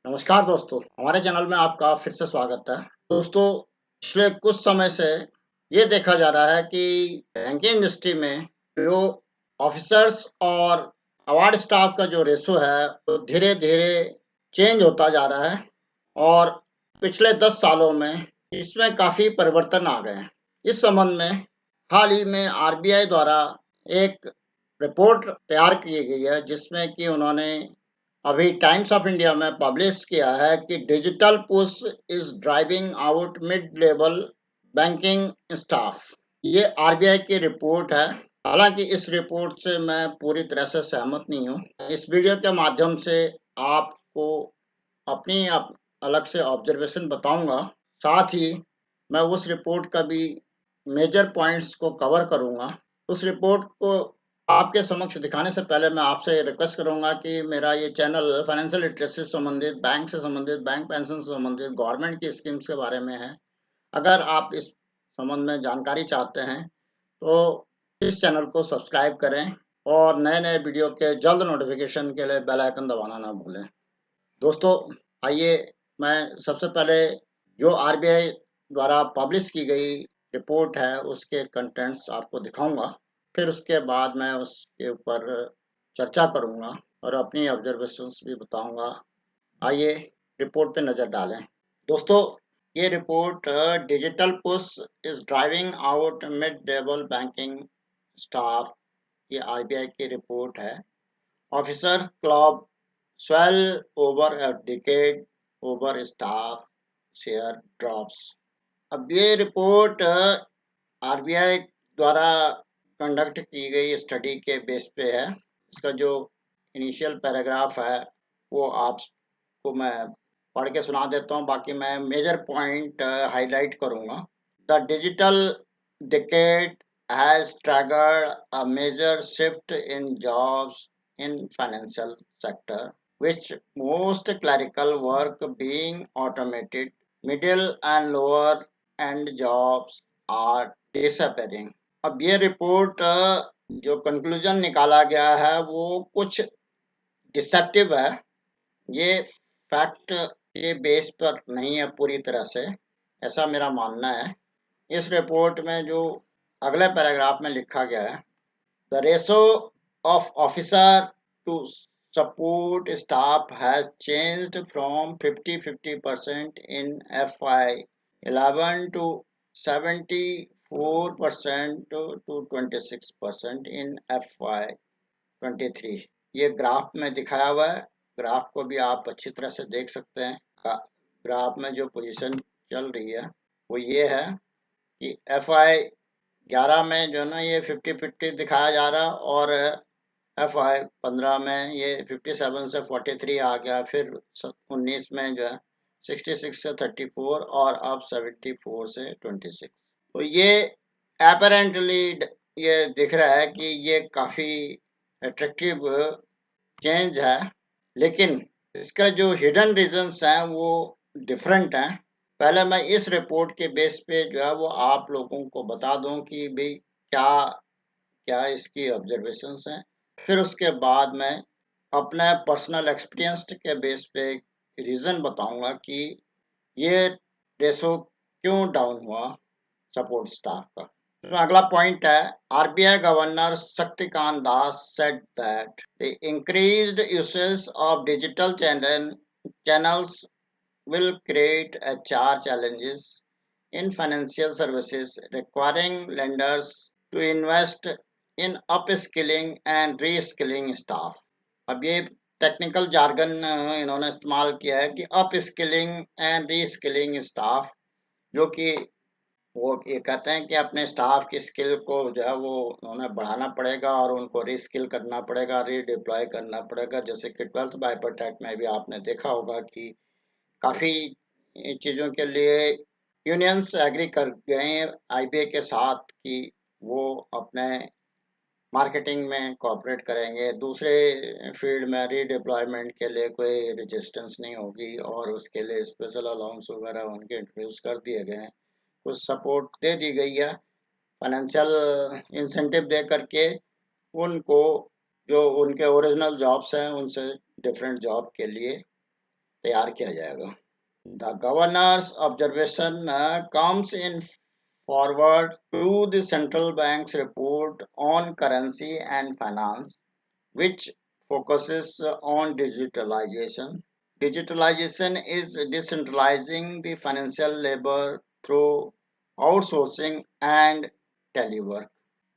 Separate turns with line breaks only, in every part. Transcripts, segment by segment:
नमस्कार दोस्तों, हमारे चैनल में आपका फिर से स्वागत है। दोस्तों, पिछले कुछ समय से ये देखा जा रहा है कि बैंकिंग इंडस्ट्री में जो ऑफिसर्स और अवार्ड स्टाफ का जो रेशो है, वो धीरे-धीरे चेंज होता जा रहा है और पिछले 10 सालों में इसमें काफ़ी परिवर्तन आ गए हैं। इस संबंध में हाल ही में आरबीआई द्वारा एक रिपोर्ट तैयार की गई है, जिसमें कि उन्होंने अभी टाइम्स ऑफ इंडिया में पब्लिश किया है कि digital push is driving out mid level banking staff. ये आरबीआई की रिपोर्ट है। हालांकि इस रिपोर्ट से मैं पूरी तरह से सहमत नहीं हूँ। इस वीडियो के माध्यम से आपको अपनी अलग से ऑब्जर्वेशन बताऊंगा। साथ ही मैं उस रिपोर्ट का भी मेजर पॉइंट्स को कवर करूंगा। उस रिपोर्ट को आपके समक्ष दिखाने से पहले मैं आपसे रिक्वेस्ट करूंगा कि मेरा ये चैनल फाइनेंशियल लिटरेसी से संबंधित, बैंक से संबंधित, बैंक पेंशन से संबंधित, गवर्नमेंट की स्कीम्स के बारे में है। अगर आप इस संबंध में जानकारी चाहते हैं तो इस चैनल को सब्सक्राइब करें और नए-नए वीडियो के जल्द नोटिफिकेशन के लिए बेल आइकन दबाना ना भूलें। दोस्तों, आइए मैं सबसे पहले जो आरबीआई द्वारा पब्लिश की गई रिपोर्ट है, उसके कंटेंट्स आपको दिखाऊंगा। फिर उसके बाद मैं उसके ऊपर चर्चा करूंगा और अपनी ऑब्जर्वेशंस भी बताऊंगा। आइए रिपोर्ट पे नज़र डालें। दोस्तों, ये report digital push is driving out mid level banking staff, ये आरबीआई की रिपोर्ट है। Officer club swell over a decade over staff share drops। अब ये रिपोर्ट आरबीआई द्वारा कंडक्ट की गई स्टडी के बेस पे है। इसका जो इनिशियल पैराग्राफ है वो आपको मैं पढ़ के सुना देता हूँ, बाकी मैं मेजर पॉइंट हाईलाइट करूँगा। The digital decade has triggered a major shift in jobs in financial sector, which most clerical work being automated, middle and lower end jobs are disappearing। अब ये रिपोर्ट जो कंक्लूजन निकाला गया है वो कुछ deceptive है। ये फैक्ट के बेस पर नहीं है पूरी तरह से, ऐसा मेरा मानना है। इस रिपोर्ट में जो अगले पैराग्राफ में लिखा गया है, the ratio of officer to support staff has changed from 50-50% in FY11 to 74% to 26% in FY23। ये ग्राफ में दिखाया हुआ है। ग्राफ को भी आप अच्छी तरह से देख सकते हैं। ग्राफ में जो पोजीशन चल रही है वो ये है कि FY11 में जो है ना ये 50-50 दिखाया जा रहा, और FY15 में ये 57 से 43 आ गया, फिर 19 में जो है 66 से 34 और अब 74 से 26। तो ये अपेरेंटली ये दिख रहा है कि ये काफ़ी अट्रैक्टिव चेंज है, लेकिन इसका जो हिडन रीजंस हैं वो डिफरेंट हैं। पहले मैं इस रिपोर्ट के बेस पे जो है वो आप लोगों को बता दूं कि भाई क्या क्या इसकी ऑब्जर्वेशंस हैं। फिर उसके बाद मैं अपने पर्सनल एक्सपीरियंस के बेस पे रीज़न बताऊंगा कि ये रेशो क्यों डाउन हुआ सपोर्ट स्टाफ का। तो अगला पॉइंट है, RBI governor Shaktikanta Das said that the increased usage of digital channels will create HR challenges in financial services, requiring lenders to invest in upskilling and reskilling staff। अब ये technical jargon इन्होंने इस्तेमाल किया है कि अपस्किलिंग एंड रीस्किलिंग स्टाफ, जो कि वो ये कहते हैं कि अपने स्टाफ की स्किल को जो है वो उन्हें बढ़ाना पड़ेगा और उनको रीस्किल करना पड़ेगा, रीडिप्लॉय करना पड़ेगा। जैसे कि 12th बाइपर्ट एक्ट में भी आपने देखा होगा कि काफ़ी चीज़ों के लिए यूनियंस एग्री कर गए हैं आईबीए के साथ कि वो अपने मार्केटिंग में कोऑपरेट करेंगे, दूसरे फील्ड में रीडिप्लॉयमेंट के लिए कोई रेजिस्टेंस नहीं होगी, और उसके लिए स्पेशल अलाउंस वगैरह उनके इंट्रोड्यूस कर दिए गए हैं। कुछ सपोर्ट दे दी गई है, फाइनेंशियल इंसेंटिव दे करके उनको जो उनके ओरिजिनल जॉब्स हैं उनसे डिफरेंट जॉब के लिए तैयार किया जाएगा। The governor's observation comes in forward to the central bank's report on currency and finance, which focuses on digitalization. Digitalization is decentralizing the financial labor through outsourcing and telework.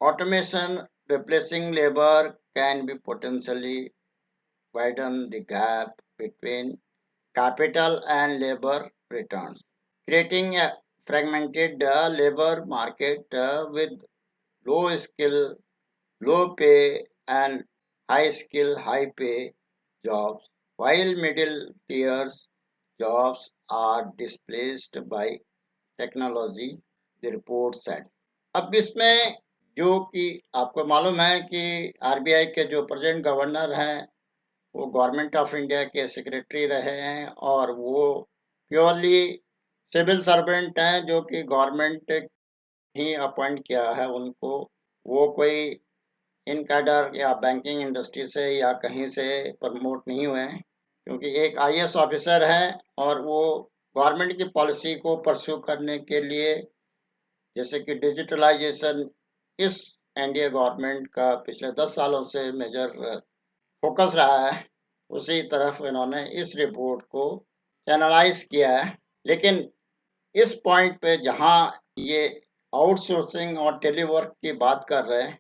Automation replacing labor can be potentially widen the gap between capital and labor returns, creating a fragmented labor market with low skill, low pay, and high skill, high pay jobs, while middle tiers jobs are displaced by technology, the report said. अब इसमें जो कि आपको मालूम है कि RBI के जो प्रेजेंट गवर्नर हैं वो गवर्नमेंट ऑफ इंडिया के सेक्रेटरी रहे हैं और वो प्योरली सिविल सर्वेंट हैं जो कि गवर्नमेंट ही अपॉइंट किया है उनको। वो कोई इन कैडर या बैंकिंग इंडस्ट्री से या कहीं से प्रमोट नहीं हुए हैं, क्योंकि एक आईएएस ऑफिसर है और वो गवर्नमेंट की पॉलिसी को परस्यू करने के लिए, जैसे कि डिजिटलाइजेशन इस एनडीए गवर्नमेंट का पिछले 10 सालों से मेजर फोकस रहा है, उसी तरफ इन्होंने इस रिपोर्ट को चैनलाइज किया है। लेकिन इस पॉइंट पे जहां ये आउटसोर्सिंग और टेलीवर्क की बात कर रहे हैं,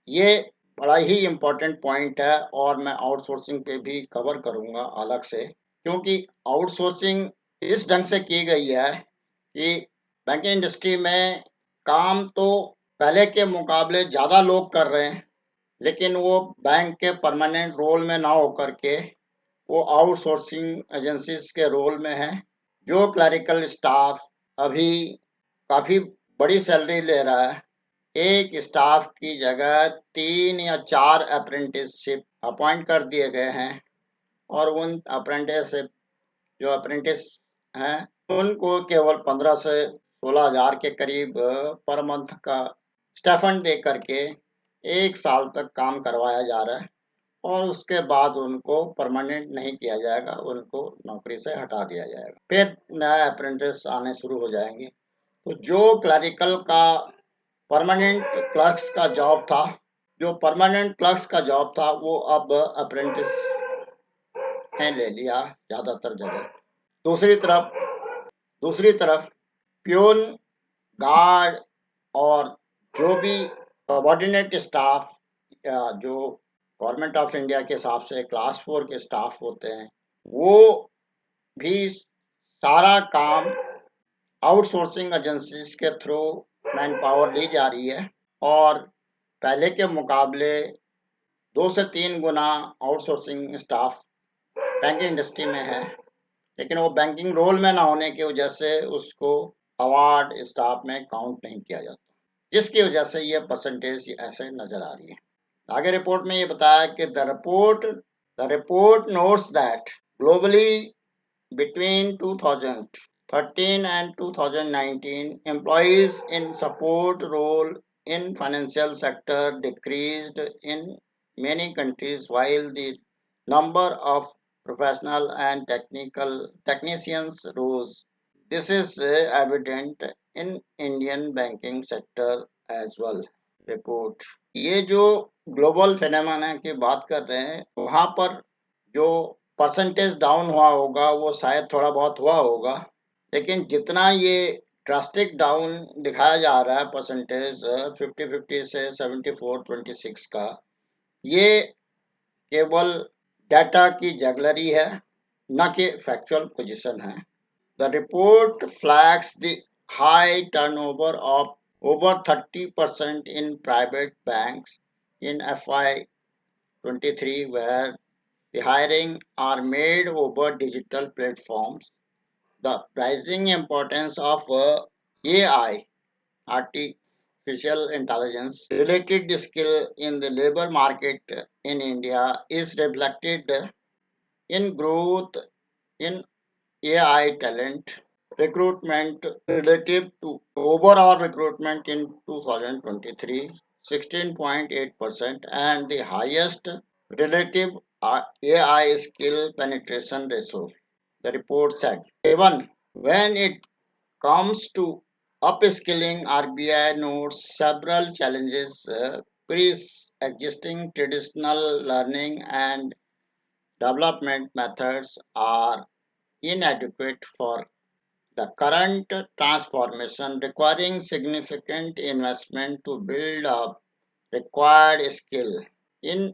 ये बड़ा ही इम्पोर्टेंट पॉइंट है और मैं आउटसोर्सिंग पे भी कवर करूंगा अलग से, क्योंकि आउटसोर्सिंग इस ढंग से की गई है कि बैंकिंग इंडस्ट्री में काम तो पहले के मुकाबले ज़्यादा लोग कर रहे हैं, लेकिन वो बैंक के परमानेंट रोल में ना होकर के वो आउटसोर्सिंग एजेंसीज के रोल में है। जो क्लरिकल स्टाफ अभी काफ़ी बड़ी सैलरी ले रहा है, एक स्टाफ की जगह 3 या 4 अप्रेंटिसशिप अपॉइंट कर दिए गए हैं और उन अप्रेंटिस हैं उनको केवल 15 से 16 हजार के करीब पर मंथ का स्टाइपेंड दे करके 1 साल तक काम करवाया जा रहा है और उसके बाद उनको परमानेंट नहीं किया जाएगा, उनको नौकरी से हटा दिया जाएगा, फिर नया अप्रेंटिस आने शुरू हो जाएंगे। तो जो क्लरिकल का परमानेंट क्लर्क्स का जॉब था, वो अब अप्रेंटिस ने ले लिया ज़्यादातर जगह। दूसरी तरफ प्यून, गार्ड और जो भी सबॉर्डिनेट स्टाफ या जो गवर्नमेंट ऑफ इंडिया के हिसाब से क्लास 4 के स्टाफ होते हैं, वो भी सारा काम आउटसोर्सिंग एजेंसीज के थ्रू मैन पावर ली जा रही है और पहले के मुकाबले 2 से 3 गुना आउटसोर्सिंग स्टाफ बैंकिंग इंडस्ट्री में है, लेकिन वो बैंकिंग रोल में ना होने की वजह से उसको अवार्ड स्टाफ में काउंट नहीं किया जाता, जिसकी वजह से ये परसेंटेज ऐसे नजर आ रही है। आगे रिपोर्ट में ये बताया कि the report notes that globally between 2013 and 2019 employees in support role in financial sector decreased in many countries, while the number of professional and technicians rose. This is evident in Indian banking sector as well. Report ये जो global phenomena की बात कर रहे हैं, वहाँ पर जो परसेंटेज डाउन हुआ होगा वो शायद थोड़ा बहुत हुआ होगा, लेकिन जितना ये ड्रास्टिक डाउन दिखाया जा रहा है परसेंटेज 50-50 से 74-26 का, ये केवल डाटा की जगलरी है, न कि फैक्चुअल पोजीशन है। The report flags the high turnover of over 30% in private banks in FY23, where the hiring are made over digital platforms. The rising importance of AI, artificial intelligence, related skill in the labor market in India is reflected in growth in AI talent recruitment relative to overall recruitment in 2023, 16.8%, and the highest relative AI skill penetration ratio. the report said. Even when it comes to upskilling, RBI notes several challenges. Pre-existing traditional learning and development methods are inadequate for the current transformation, requiring significant investment to build up required skill. In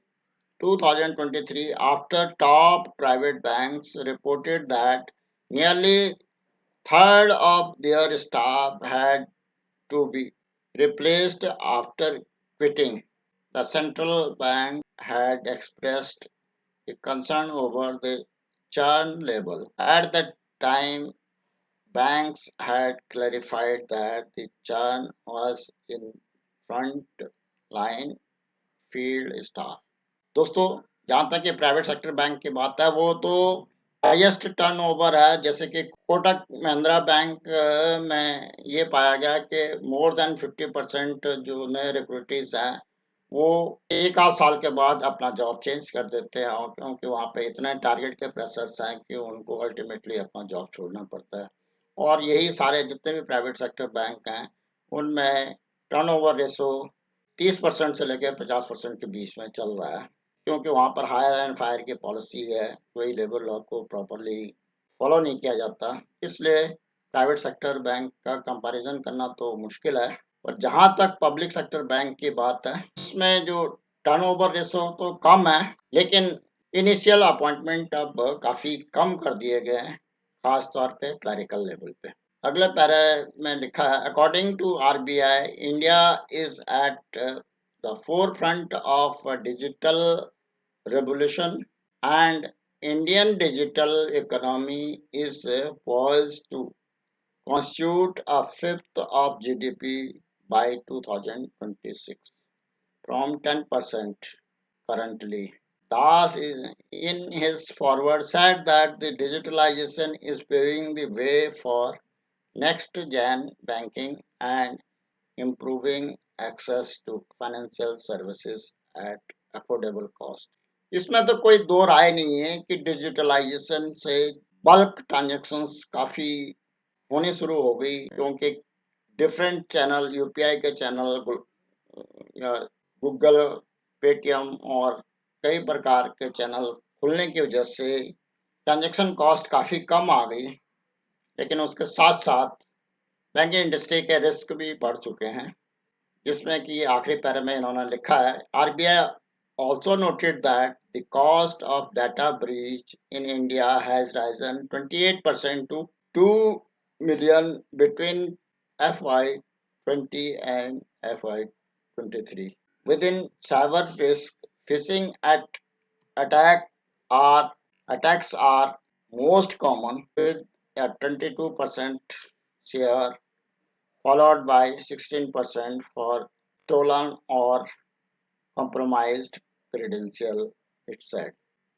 2023, after top private banks reported that nearly third of their staff had to be replaced after quitting, the central bank had expressed a concern over the churn level. At the time, banks had clarified that the churn was in front line field staff. दोस्तों, जहाँ तक ये private sector bank की बात है, वो तो highest turnover है। जैसे कि कोटक महिंद्रा बैंक में ये पाया गया कि मोर देन 50% जो नए रिक्रूटीज हैं, वो एक आध साल के बाद अपना जॉब चेंज कर देते हैं, क्योंकि वहाँ पे इतने टारगेट के प्रेशर्स हैं कि उनको अल्टीमेटली अपना जॉब छोड़ना पड़ता है। और यही सारे जितने भी प्राइवेट सेक्टर बैंक हैं, उनमें टर्नओवर रेशो 30% से लेकर 50% के बीच में चल रहा है, क्योंकि वहाँ पर हायर एंड फायर की पॉलिसी है, कोई लेबर लॉ को प्रॉपरली फॉलो नहीं किया जाता। इसलिए प्राइवेट सेक्टर बैंक का कंपैरिजन करना तो मुश्किल है। और जहाँ तक पब्लिक सेक्टर बैंक की बात है, उसमें जो टर्नओवर रेशो तो कम है, लेकिन इनिशियल अपॉइंटमेंट अब काफ़ी कम कर दिए गए हैं, खास तौर पे क्लरिकल लेवल पे। अगले पैरा में लिखा है, according to RBI, India is at the forefront of digital revolution, and Indian digital economy is poised to constitute a fifth of GDP by 2026 from 10% currently. Das in his forward said that the digitalization is paving the way for next gen banking and improving access to financial services at affordable cost. इसमें तो कोई दो राय नहीं है कि digitalisation से bulk transactions काफ़ी होने शुरू हो गई, क्योंकि डिफरेंट चैनल, यूपीआई के चैनल, गूगल, पेटीएम और कई प्रकार के चैनल खुलने की वजह से ट्रांजैक्शन कॉस्ट काफ़ी कम आ गई। लेकिन उसके साथ साथ बैंकिंग इंडस्ट्री के रिस्क भी बढ़ चुके हैं, जिसमें कि आखिरी पैरा में इन्होंने लिखा है, RBI also noted that the cost of data breach in India has risen 28% to 2 million between FY20 and FY23. Within cyber risk, phishing attacks are most common, with a 22% share, followed by 16% for stolen or compromised credential, it said.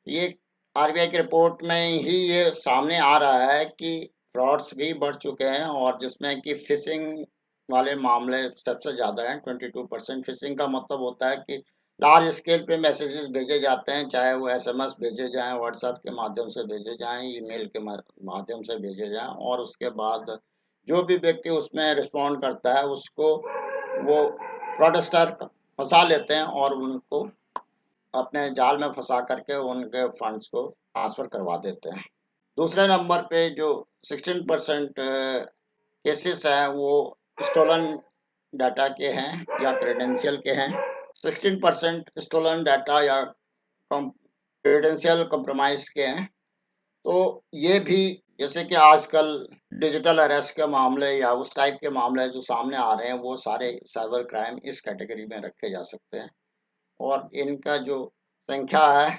ये RBI की report में ही ये सामने आ रहा है कि frauds भी बढ़ चुके हैं, और जिसमें कि फिशिंग वाले मामले सबसे ज़्यादा हैं। 22%। फिशिंग का मतलब होता है कि लार्ज स्केल पे मैसेजेस भेजे जाते हैं, चाहे वो एसएमएस भेजे जाएं, व्हाट्सएप के माध्यम से भेजे जाएं, ईमेल के माध्यम से भेजे जाएं, और उसके बाद जो भी व्यक्ति उसमें रिस्पॉन्ड करता है उसको वो फ्रॉडस्टर फंसा लेते हैं और उनको अपने जाल में फंसा करके उनके फंड्स को ट्रांसफ़र करवा देते हैं। दूसरे नंबर पे जो 16% केसेस हैं, वो स्टोलन डाटा के हैं या क्रेडेंशियल के हैं। 16% स्टोलन डाटा या क्रेडेंशियल कॉम्प्रोमाइज़ के हैं। तो ये भी, जैसे कि आजकल डिजिटल अरेस्ट के मामले या उस टाइप के मामले जो सामने आ रहे हैं, वो सारे साइबर क्राइम इस कैटेगरी में रखे जा सकते हैं। और इनका जो संख्या है,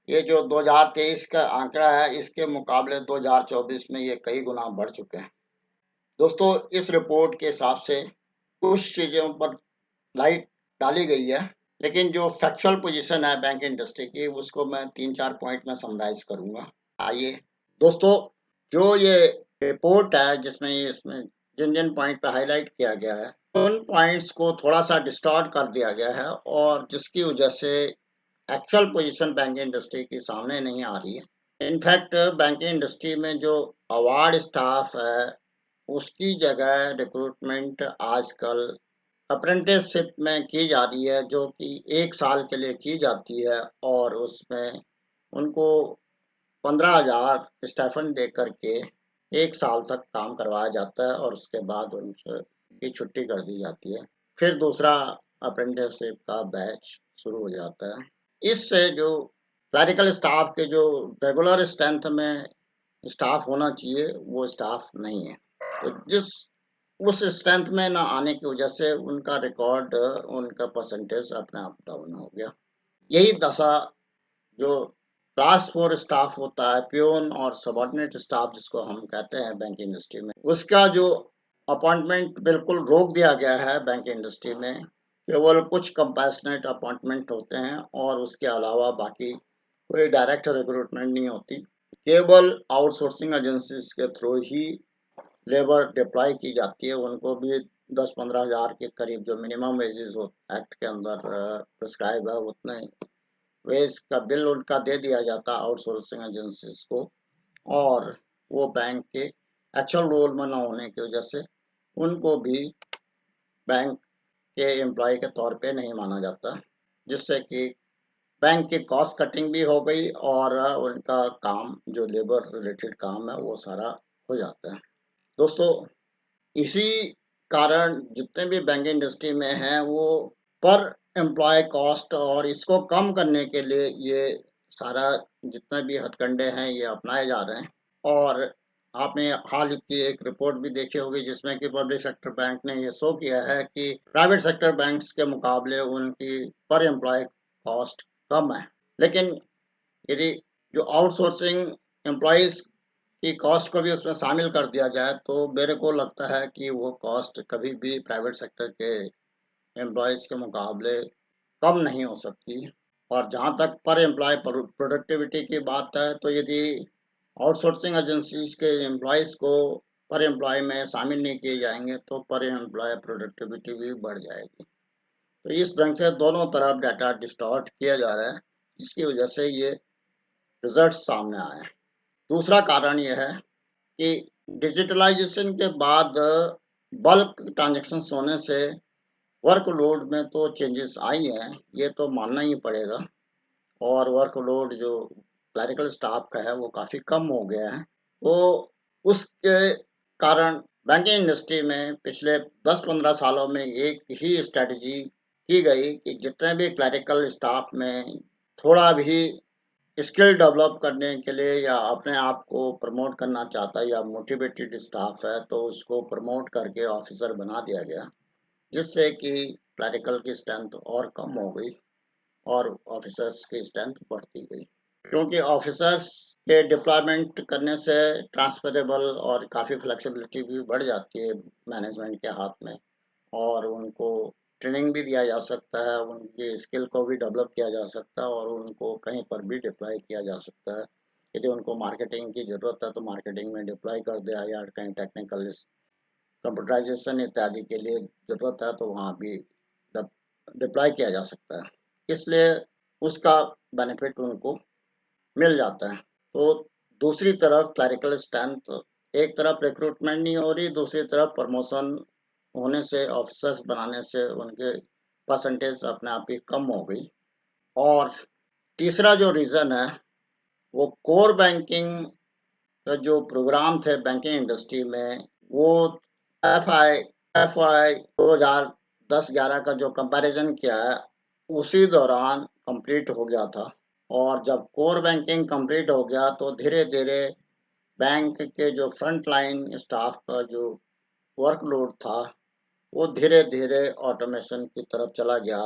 ये जो 2023 का आंकड़ा है, इसके मुकाबले 2024 में ये कई गुना बढ़ चुके हैं। दोस्तों, इस रिपोर्ट के हिसाब से कुछ चीज़ों पर लाइट डाली गई है, लेकिन जो फैक्चुअल पोजीशन है बैंक इंडस्ट्री की, उसको मैं 3-4 पॉइंट में समराइज़ करूँगा। आइए दोस्तों, जो ये रिपोर्ट है जिसमें इसमें जिन पॉइंट पे हाईलाइट किया गया है, उन पॉइंट्स को थोड़ा सा डिस्टॉर्ट कर दिया गया है, और जिसकी वजह से एक्चुअल पोजीशन बैंक इंडस्ट्री की सामने नहीं आ रही है। इनफैक्ट बैंकिंग इंडस्ट्री में जो अवार्ड स्टाफ है, उसकी जगह रिक्रूटमेंट आजकल अप्रेंटिसशिप में की जा रही है, जो कि 1 साल के लिए की जाती है और उसमें उनको 15,000 स्टाइपेंड दे कर के 1 साल तक काम करवाया जाता है और उसके बाद उनसे की छुट्टी कर दी जाती है। फिर दूसरा अप्रेंटिसशिप का बैच शुरू हो जाता है। इससे जो क्लरिकल स्टाफ के जो रेगुलर स्ट्रेंथ में स्टाफ होना चाहिए, वो स्टाफ नहीं है। तो जिस उस स्ट्रेंथ में ना आने की वजह से उनका रिकॉर्ड, उनका परसेंटेज अपने आप डाउन हो गया। यही दशा जो क्लास 4 स्टाफ होता है, पियून और सबऑर्डिनेट स्टाफ जिसको हम कहते हैं बैंक इंडस्ट्री में, उसका जो अपॉइंटमेंट बिल्कुल रोक दिया गया है बैंक इंडस्ट्री में। केवल कुछ कंपैशनेट अपॉइंटमेंट होते हैं और उसके अलावा बाकी कोई डायरेक्ट रिक्रूटमेंट नहीं होती। केवल आउटसोर्सिंग एजेंसीज के थ्रू ही लेबर डिप्लॉय की जाती है। उनको भी 10-15 हज़ार के करीब जो मिनिमम वेजेस हो एक्ट के अंदर प्रिस्क्राइब है, उतने वेज का बिल उनका दे दिया जाता है आउटसोर्सिंग एजेंसीज को, और वो बैंक के एक्चुअल रोल में न होने की वजह से उनको भी बैंक के एम्प्लॉय के तौर पे नहीं माना जाता, जिससे कि बैंक की कॉस्ट कटिंग भी हो गई और उनका काम जो लेबर रिलेटेड काम है वो सारा हो जाता है। दोस्तों, इसी कारण जितने भी बैंक इंडस्ट्री में हैं वो पर एम्प्लॉय कॉस्ट और इसको कम करने के लिए ये सारा जितने भी हथकंडे हैं ये अपनाए जा रहे हैं। और आपने हाल की एक रिपोर्ट भी देखी होगी जिसमें कि पब्लिक सेक्टर बैंक ने ये शो किया है कि प्राइवेट सेक्टर बैंक्स के मुकाबले उनकी पर एम्प्लॉय कॉस्ट कम है। लेकिन यदि जो आउटसोर्सिंग एम्प्लॉइज की कॉस्ट को भी उसमें शामिल कर दिया जाए तो मेरे को लगता है कि वो कॉस्ट कभी भी प्राइवेट सेक्टर के एम्प्लॉइज के मुकाबले कम नहीं हो सकती। और जहाँ तक पर एम्प्लॉय प्रोडक्टिविटी की बात है, तो यदि आउटसोर्सिंग एजेंसीज के एम्प्लॉइज को पर एम्प्लॉय में शामिल नहीं किए जाएंगे तो पर एम्प्लॉय प्रोडक्टिविटी भी बढ़ जाएगी। तो इस ढंग से दोनों तरफ डाटा डिस्टॉर्ट किया जा रहा है, जिसकी वजह से ये रिजल्ट सामने आए हैं। दूसरा कारण यह है कि डिजिटलाइजेशन के बाद बल्क ट्रांजैक्शंस होने से वर्कलोड में तो चेंजेस आई हैं, ये तो मानना ही पड़ेगा। और वर्कलोड जो क्लरिकल स्टाफ का है वो काफ़ी कम हो गया है। तो उसके कारण बैंकिंग इंडस्ट्री में पिछले 10-15 सालों में एक ही स्ट्रैटेजी की गई कि जितने भी क्लरिकल स्टाफ में थोड़ा भी स्किल डेवलप करने के लिए या अपने आप को प्रमोट करना चाहता है या मोटिवेटेड स्टाफ है, तो उसको प्रमोट करके ऑफिसर बना दिया गया, जिससे कि क्लरिकल की स्ट्रेंथ और कम हो गई और ऑफिसर्स की स्ट्रेंथ बढ़ती गई। क्योंकि ऑफिसर्स के डिप्लॉयमेंट करने से ट्रांसफरेबल और काफ़ी फ्लेक्सिबिलिटी भी बढ़ जाती है मैनेजमेंट के हाथ में, और उनको ट्रेनिंग भी दिया जा सकता है, उनकी स्किल को भी डेवलप किया जा सकता है और उनको कहीं पर भी डिप्लॉय किया जा सकता है। यदि उनको मार्केटिंग की ज़रूरत है तो मार्केटिंग में डिप्लॉय कर दिया, या कहीं टेक्निकल कंप्यूटराइजेशन इत्यादि के लिए ज़रूरत है तो वहाँ भी डिप्लॉय किया जा सकता है। इसलिए उसका बेनिफिट उनको मिल जाता है। तो दूसरी तरफ क्लरिकल स्ट्रेंथ, एक तरफ रिक्रूटमेंट नहीं हो रही, दूसरी तरफ प्रमोशन होने से, ऑफिसर्स बनाने से उनके परसेंटेज अपने आप ही कम हो गई। और तीसरा जो रीज़न है वो कोर बैंकिंग का जो प्रोग्राम थे बैंकिंग इंडस्ट्री में, वो एफआई एफवाई 2010-11 का जो कंपैरिजन किया है उसी दौरान कंप्लीट हो गया था। और जब कोर बैंकिंग कंप्लीट हो गया तो धीरे-धीरे बैंक के जो फ्रंट लाइन स्टाफ का जो वर्कलोड था वो धीरे-धीरे ऑटोमेशन की तरफ चला गया,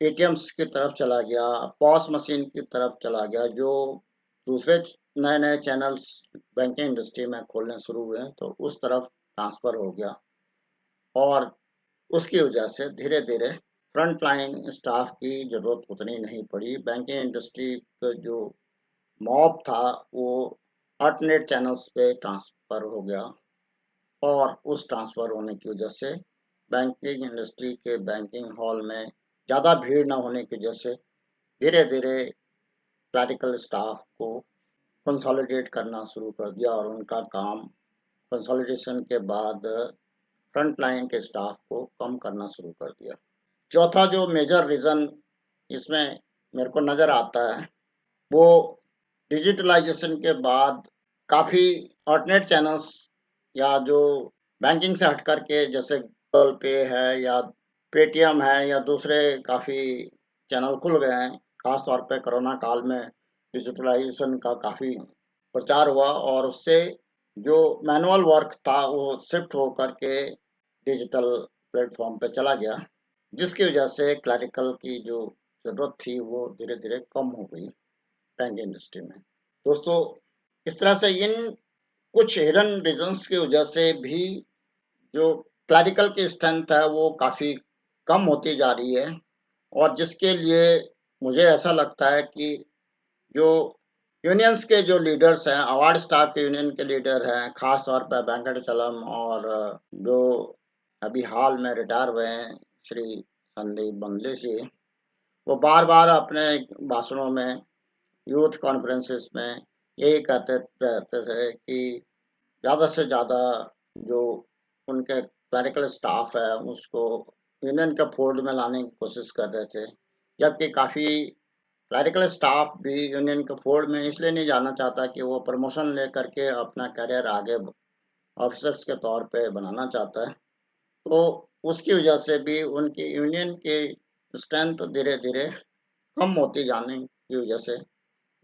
एटीएम्स की तरफ चला गया, पॉस मशीन की तरफ चला गया, जो दूसरे नए-नए चैनल्स बैंकिंग इंडस्ट्री में खोलने शुरू हुए हैं, तो उस तरफ ट्रांसफ़र हो गया। और उसकी वजह से धीरे-धीरे फ्रंट लाइन स्टाफ की ज़रूरत उतनी नहीं पड़ी। बैंकिंग इंडस्ट्री का जो मॉब था वो अल्टरनेट चैनल्स पे ट्रांसफ़र हो गया, और उस ट्रांसफ़र होने की वजह से बैंकिंग इंडस्ट्री के बैंकिंग हॉल में ज़्यादा भीड़ ना होने की वजह से धीरे-धीरे क्लरिकल स्टाफ को कंसोलिडेट करना शुरू कर दिया और उनका काम कंसोलिडेशन के बाद फ्रंट लाइन के स्टाफ को कम करना शुरू कर दिया। चौथा जो मेजर रीज़न इसमें मेरे को नज़र आता है, वो डिजिटलाइजेशन के बाद काफ़ी अल्टरनेट चैनल्स या जो बैंकिंग से हट कर के जैसे गूगल पे है या पेटीएम है या दूसरे काफ़ी चैनल खुल गए हैं। ख़ास तौर पे कोरोना काल में डिजिटलाइजेशन का काफ़ी प्रचार हुआ और उससे जो मैनुअल वर्क था वो शिफ्ट होकर के डिजिटल प्लेटफ़ॉर्म पे चला गया, जिसकी वजह से क्लरिकल की जो ज़रूरत थी वो धीरे-धीरे कम हो गई बैंक इंडस्ट्री में। दोस्तों, इस तरह से इन कुछ हिडन रीजंस की वजह से भी जो क्लरिकल की स्ट्रेंथ है वो काफ़ी कम होती जा रही है और जिसके लिए मुझे ऐसा लगता है कि जो यूनियंस के जो लीडर्स हैं, अवार्ड स्टाफ के यूनियन के लीडर हैं, ख़ास तौर पे वेंकटचलम और जो अभी हाल में रिटायर हुए हैं श्री संदीप बंदले जी, वो बार-बार अपने भाषणों में, यूथ कॉन्फ्रेंसेस में यही कहते रहते थे कि ज़्यादा से ज़्यादा जो उनके क्लरिकल स्टाफ है उसको यूनियन के फोल्ड में लाने की कोशिश कर रहे थे। जबकि काफ़ी क्लरिकल स्टाफ भी यूनियन के फोल्ड में इसलिए नहीं जाना चाहता कि वो प्रमोशन लेकर के अपना करियर आगे ऑफिसर्स के तौर पे बनाना चाहता है। तो उसकी वजह से भी उनकी यूनियन की स्ट्रेंथ धीरे-धीरे कम होती जाने की वजह से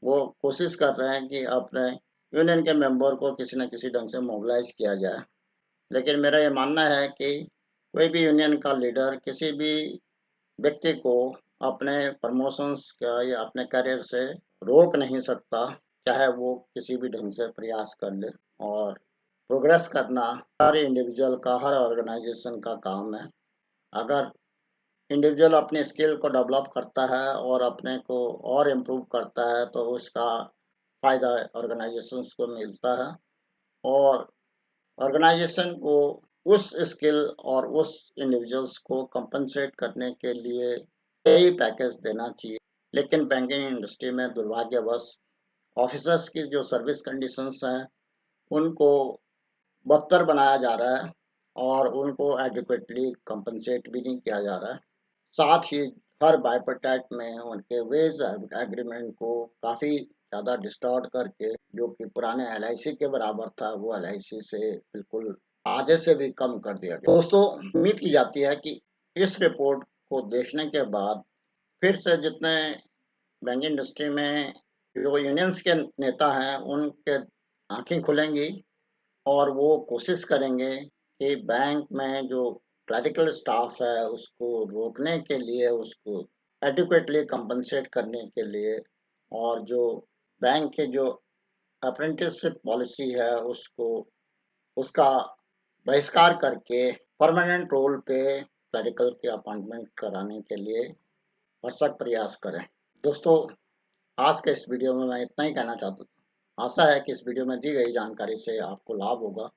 वो कोशिश कर रहे हैं कि अपने यूनियन के मेंबर को किसी न किसी ढंग से मोबिलाइज़ किया जाए। लेकिन मेरा ये मानना है कि कोई भी यूनियन का लीडर किसी भी व्यक्ति को अपने प्रमोशंस का या अपने करियर से रोक नहीं सकता, चाहे वो किसी भी ढंग से प्रयास कर ले। और प्रोग्रेस करना हर इंडिविजुअल का, हर ऑर्गेनाइज़ेशन का काम है। अगर इंडिविजुअल अपने स्किल को डेवलप करता है और अपने को और इम्प्रूव करता है तो उसका फ़ायदा ऑर्गेनाइजेशंस को मिलता है और ऑर्गेनाइजेशन को उस स्किल और उस इंडिविजुअल्स को कंपनसेट करने के लिए कई पैकेज देना चाहिए। लेकिन बैंकिंग इंडस्ट्री में दुर्भाग्यवश ऑफिसर्स की जो सर्विस कंडीशंस हैं, उनको बदतर बनाया जा रहा है और उनको एडिक्वेटली कंपनसेट भी नहीं किया जा रहा है। साथ ही हर बाइपर्टाइट में उनके वेज एग्रीमेंट को काफ़ी ज़्यादा डिस्टॉर्ट करके जो कि पुराने एलआईसी के बराबर था, वो एलआईसी से बिल्कुल आधे से भी कम कर दिया गया। दोस्तों, उम्मीद की जाती है कि इस रिपोर्ट को देखने के बाद फिर से जितने बैंकिंग इंडस्ट्री में जो यूनियंस के नेता हैं, उनके आँखें खुलेंगी और वो कोशिश करेंगे कि बैंक में जो क्लरिकल स्टाफ है उसको रोकने के लिए, उसको एडिक्वेटली कंपनसेट करने के लिए और जो बैंक के जो अप्रेंटिसशिप पॉलिसी है उसको उसका बहिष्कार करके परमानेंट रोल पे क्लरिकल के अपॉइंटमेंट कराने के लिए भरसक प्रयास करें। दोस्तों, आज के इस वीडियो में मैं इतना ही कहना चाहता हूँ। आशा है कि इस वीडियो में दी गई जानकारी से आपको लाभ होगा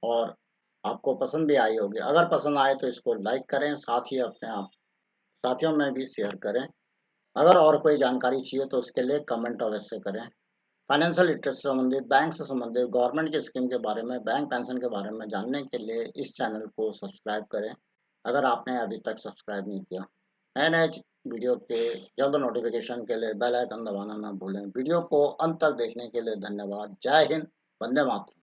और आपको पसंद भी आई होगी। अगर पसंद आए तो इसको लाइक करें, साथ ही अपने आप साथियों में भी शेयर करें। अगर और कोई जानकारी चाहिए तो उसके लिए कमेंट अवश्य करें। फाइनेंशियल लिटरेसी से संबंधित, बैंक से संबंधित, गवर्नमेंट की स्कीम के बारे में, बैंक पेंशन के बारे में जानने के लिए इस चैनल को सब्सक्राइब करें, अगर आपने अभी तक सब्सक्राइब नहीं किया। नए-नए वीडियो के जल्द नोटिफिकेशन के लिए बेल आइकन दबाना ना भूलें। वीडियो को अंत तक देखने के लिए धन्यवाद। जय हिंद, वंदे मातरम।